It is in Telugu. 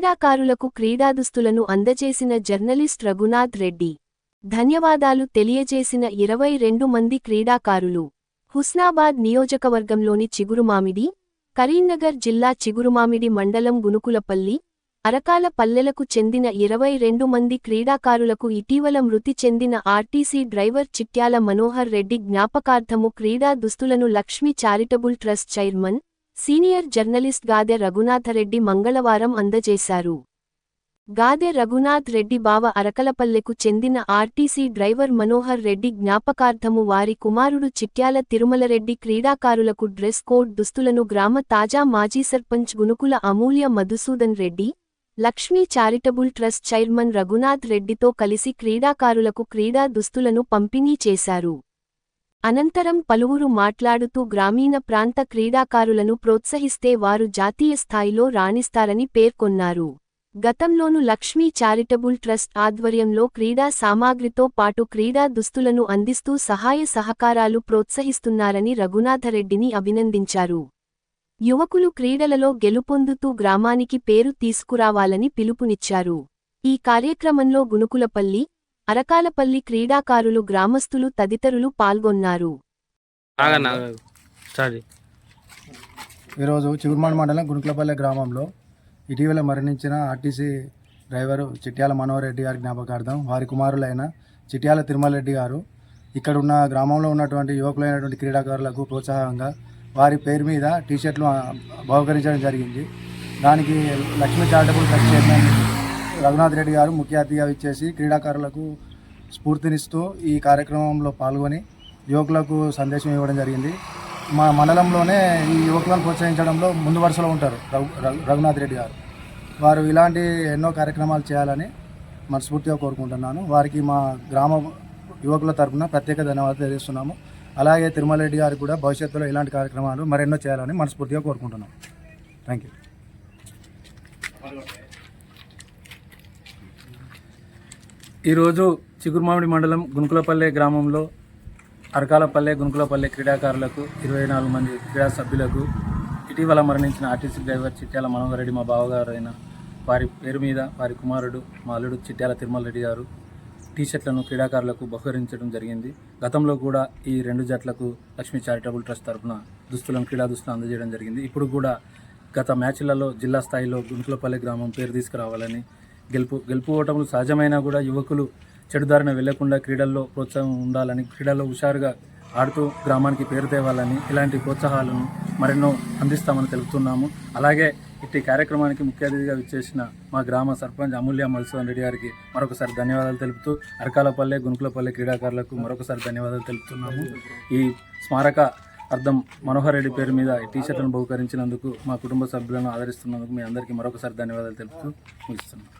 క్రీడాకారులకు క్రీడాదుస్తులను అందజేసిన జర్నలిస్ట్ రఘునాథ్ రెడ్డి ధన్యవాదాలు తెలియజేసిన 22 మంది క్రీడాకారులు హుస్నాబాద్ నియోజకవర్గంలోని చిగురుమామిడి, కరీంనగర్ జిల్లా చిగురుమామిడి మండలం గునుకులపల్లి, అరకాల పల్లెలకు చెందిన 22 మంది క్రీడాకారులకు ఇటీవల మృతి చెందిన ఆర్టీసీ డ్రైవర్ చిట్యాల మనోహర్ రెడ్డి జ్ఞాపకార్థము క్రీడా దుస్తులను Lakshmi charitable trust chairman, senior journalist Gade Raghunatha Reddy మంగళవారం అందజేశారు. గాదె రఘునాథ్ రెడ్డి బావ అరకలపల్లెకు చెందిన ఆర్టీసీ డ్రైవర్ మనోహర్ రెడ్డి జ్ఞాపకార్థము వారి కుమారుడు చిట్యాల తిరుమలరెడ్డి క్రీడాకారులకు డ్రెస్ కోడ్ దుస్తులను గ్రామ తాజా మాజీ sarpanch Gunukula Amulya Madhusudan Reddy, Lakshmi charitable trust chairman Raghunath రెడ్డితో కలిసి క్రీడాకారులకు క్రీడా దుస్తులను పంపిణీ చేశారు. అనంతరం పలువురు మాట్లాడుతూ గ్రామీణ ప్రాంత క్రీడాకారులను ప్రోత్సహిస్తే వారు జాతీయ స్థాయిలో రాణిస్తారని పేర్కొన్నారు. గతంలోనూ లక్ష్మీ చారిటబుల్ ట్రస్ట్ ఆధ్వర్యంలో క్రీడా సామాగ్రితో పాటు క్రీడా దుస్తులను అందిస్తూ సహాయ సహకారాలు ప్రోత్సహిస్తున్నారని రఘునాథరెడ్డిని అభినందించారు. యువకులు క్రీడలలో గెలుపొందుతూ గ్రామానికి పేరు తీసుకురావాలని పిలుపునిచ్చారు. ఈ కార్యక్రమంలో గునుకులపల్లి, అరకాలపల్లి క్రీడాకారులు, గ్రామస్తులు తదితరులు పాల్గొన్నారు. ఈరోజు చిగురుమామిడి మండలం గునుకులపల్లి గ్రామంలో ఇటీవల మరణించిన ఆర్టీసీ డ్రైవరు చిట్యాల మనోహర్ రెడ్డి గారి జ్ఞాపకార్థం వారి కుమారులైన చిట్యాల తిరుమలరెడ్డి గారు ఇక్కడ ఉన్న గ్రామంలో ఉన్నటువంటి యువకులైనటువంటి క్రీడాకారులకు ప్రోత్సాహంగా వారి పేరు మీద టీషర్ట్లు బహుకరించడం జరిగింది. దానికి Lakshmi charitable trust chairman Raghunath Reddy గారు ముఖ్య అతిథిగా ఇచ్చేసి క్రీడాకారులకు స్ఫూర్తినిస్తూ ఈ కార్యక్రమంలో పాల్గొని యువకులకు సందేశం ఇవ్వడం జరిగింది. మా మండలంలోనే ఈ యువకులను ప్రోత్సహించడంలో ముందు వరుసలో ఉంటారు రఘునాథ్ రెడ్డి గారు. వారు ఇలాంటి ఎన్నో కార్యక్రమాలు చేయాలని మనస్ఫూర్తిగా కోరుకుంటున్నాను. వారికి మా గ్రామ యువకుల తరఫున ప్రత్యేక ధన్యవాదాలు తెలియజేస్తున్నాము. అలాగే తిరుమలరెడ్డి గారికి కూడా భవిష్యత్తులో ఇలాంటి కార్యక్రమాలు మరెన్నో చేయాలని మనస్ఫూర్తిగా కోరుకుంటున్నాం. Thank you. ఈరోజు చిగురుమామిడి మండలం గునుకులపల్లె గ్రామంలో అరకాలపల్లె, గునుకులపల్లె క్రీడాకారులకు 24 మంది క్రీడా సభ్యులకు ఇటీవల మరణించిన ఆర్టీసీ డ్రైవర్ చిట్యాల మనోహర్ రెడ్డి మా బావగారైన వారి పేరు మీద వారి కుమారుడు మా అల్లుడు చిట్యాల తిరుమలరెడ్డి గారు టీషర్ట్లను క్రీడాకారులకు బహుకరించడం జరిగింది. గతంలో కూడా ఈ 2 జట్లకు లక్ష్మీ చారిటబుల్ ట్రస్ట్ తరఫున క్రీడా దుస్తులను అందజేయడం జరిగింది. ఇప్పుడు కూడా గత మ్యాచ్లలో జిల్లా స్థాయిలో గునుకులపల్లి గ్రామం పేరు తీసుకురావాలని, గెలుపు ఓటములు సహజమైనా కూడా యువకులు చెడుదారిన వెళ్లకుండా క్రీడల్లో ప్రోత్సాహం ఉండాలని, క్రీడల్లో హుషారుగా ఆడుతూ గ్రామానికి పేరు తేవాలని ఇలాంటి ప్రోత్సాహాలను మరెన్నో అందిస్తామని తెలుపుతున్నాము. అలాగే ఇట్టి కార్యక్రమానికి ముఖ్య అతిథిగా విచ్చేసిన మా గ్రామ సర్పంచ్ అమూల్య మధుసూదన్ రెడ్డి గారికి మరొకసారి ధన్యవాదాలు తెలుపుతూ అరకాలపల్లె, గునుకులపల్లె క్రీడాకారులకు మరొకసారి ధన్యవాదాలు తెలుపుతున్నాము. ఈ స్మారక అర్థం మనోహర్ రెడ్డి పేరు మీద ఈ టీషర్ట్లను బహుకరించినందుకు, మా కుటుంబ సభ్యులను ఆదరిస్తున్నందుకు మీ అందరికీ మరొకసారి ధన్యవాదాలు తెలుపుతూ ముగిస్తున్నాం.